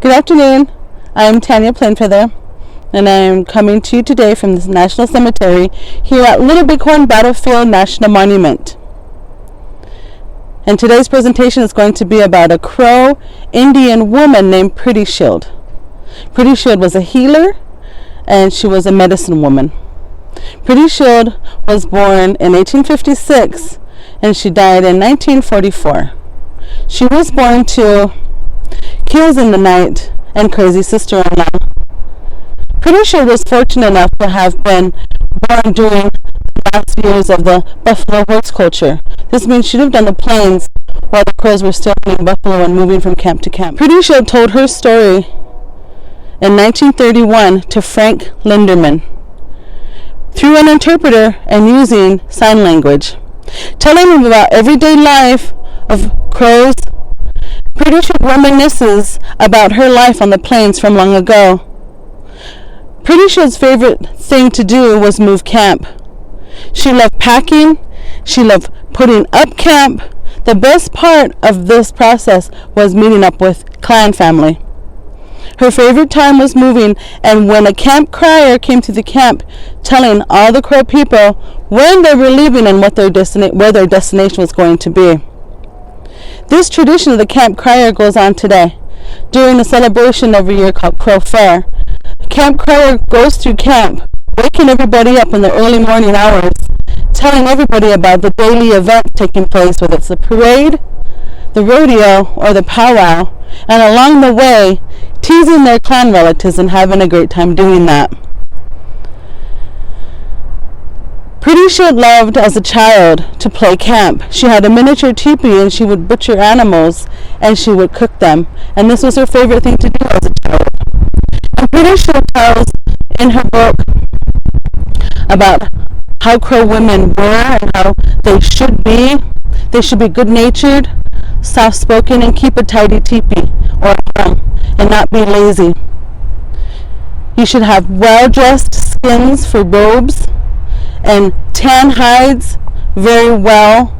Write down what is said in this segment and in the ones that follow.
Good afternoon. I am Tanya Plainfeather, and I am coming to you today from the National Cemetery here at Little Bighorn Battlefield National Monument. And today's presentation is going to be about a Crow Indian woman named Pretty Shield. Pretty Shield was a healer, and she was a medicine woman. Pretty Shield was born in 1856, and she died in 1944. She was born to Kills in the Night and Crazy Sister-in-Law. Pretty Shield was fortunate enough to have been born during the last years of the buffalo horse culture. This means she lived on the plains while the Crows were still hunting buffalo and moving from camp to camp. Pretty Shield told her story in 1931 to Frank Linderman through an interpreter and using sign language, telling him about everyday life of Crows. Pretty Shield reminisces about her life on the plains from long ago. Pretty Shield's favorite thing to do was move camp. She loved packing. She loved putting up camp. The best part of this process was meeting up with clan family. Her favorite time was moving, and when a camp crier came to the camp telling all the Crow people when they were leaving and what where their destination was going to be. This tradition of the camp crier goes on today. During the celebration every year called Crow Fair, the camp crier goes through camp, waking everybody up in the early morning hours, telling everybody about the daily event taking place, whether it's the parade, the rodeo, or the powwow, and along the way, teasing their clan relatives and having a great time doing that. Pretty Shield loved as a child to play camp. She had a miniature teepee and she would butcher animals and she would cook them. And this was her favorite thing to do as a child. And Pretty Shield tells in her book about how Crow women were and how they should be. They should be good-natured, soft-spoken, and keep a tidy teepee or home and not be lazy. You should have well-dressed skins for robes and tan hides very well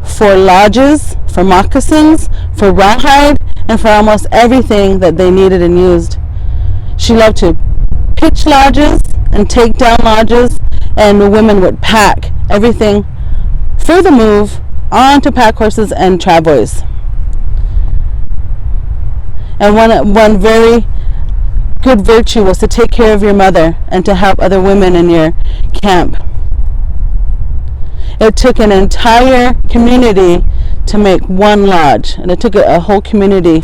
for lodges, for moccasins, for rawhide, and for almost everything that they needed and used. She loved to pitch lodges and take down lodges, and the women would pack everything for the move onto pack horses and travois. And one very good virtue was to take care of your mother and to help other women in your camp. It took an entire community to make one lodge, and it took a whole community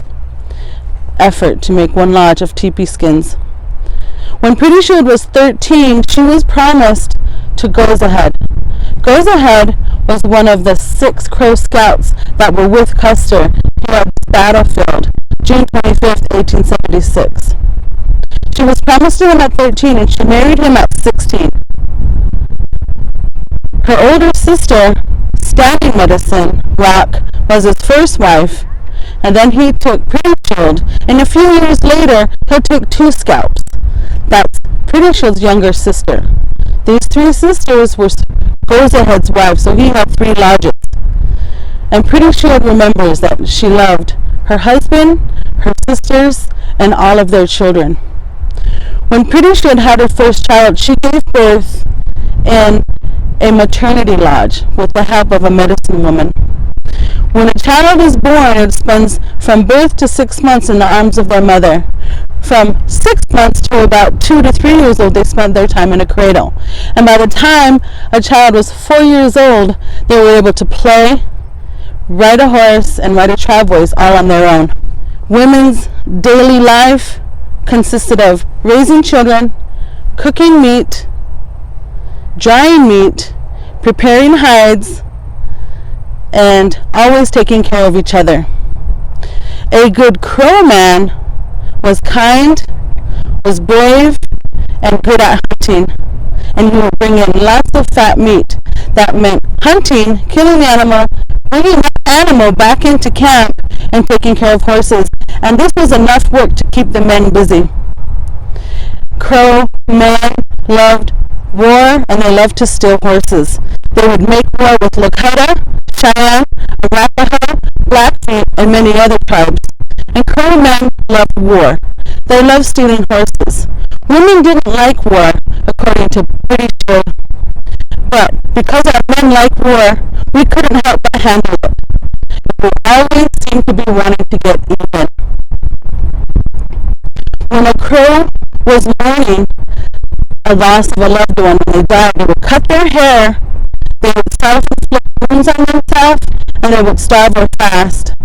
effort to make one lodge of teepee skins. When Pretty Shield was 13, she was promised to Goes Ahead. Goes Ahead was one of the 6 Crow Scouts that were with Custer here at the battlefield, June 25th, 1876. She was promised to him at 13, and she married him at 16. Her older sister, Standing Medicine Rock, was his first wife, and then he took Pretty Shield, and a few years later, he'll take 2 scouts. That's Pretty Shield's younger sister. These 3 sisters were Goes Ahead's wives, so he had 3 lodges. And Pretty Shield remembers that she loved her husband, her sisters, and all of their children. When Pretty Shield had her first child, she gave birth in a maternity lodge with the help of a medicine woman. When a child is born, it spends from birth to 6 months in the arms of their mother. From 6 months to about 2 to 3 years old, they spent their time in a cradle. And by the time a child was 4 years old, they were able to play, ride a horse, and ride a travois all on their own. Women's daily life consisted of raising children, cooking meat, drying meat, preparing hides, and always taking care of each other. A good Crow man was kind, was brave, and good at hunting, and he would bring in lots of fat meat. That meant hunting, killing the animal, bringing that animal back into camp, and taking care of horses. And this was enough work to keep the men busy. Crow men loved war, and they loved to steal horses. They would make war with Lakota, Cheyenne, Arapaho, Blackfeet, and many other tribes. And Crow men loved war. They loved stealing horses. Women didn't like war, according to Pretty Shield. But because our men liked war, we couldn't help but handle it. We always seemed to be wanting to get even. When a crow was mourning a loss of a loved one when they died, they would cut their hair, they would self-inflict wounds on themselves, and they would starve or fast.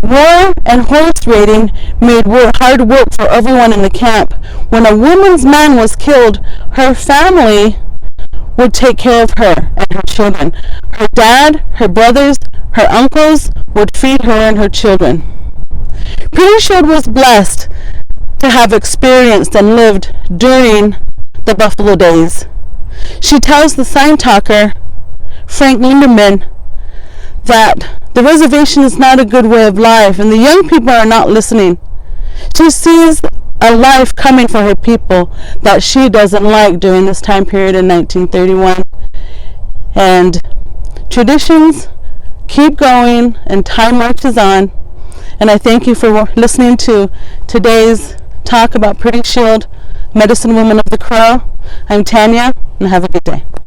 War and horse raiding made hard work for everyone in the camp. When a woman's man was killed, her family would take care of her and her children. Her dad, her brothers, her uncles would feed her and her children. Pretty Shield was blessed to have experienced and lived during the Buffalo Days. She tells the sign talker, Frank Linderman, that the reservation is not a good way of life and the young people are not listening. She sees a life coming for her people that she doesn't like during this time period in 1931. And traditions keep going and time marches on. And I thank you for listening to today's talk about Pretty Shield, Medicine Woman of the Crow. I'm Tanya, and have a good day.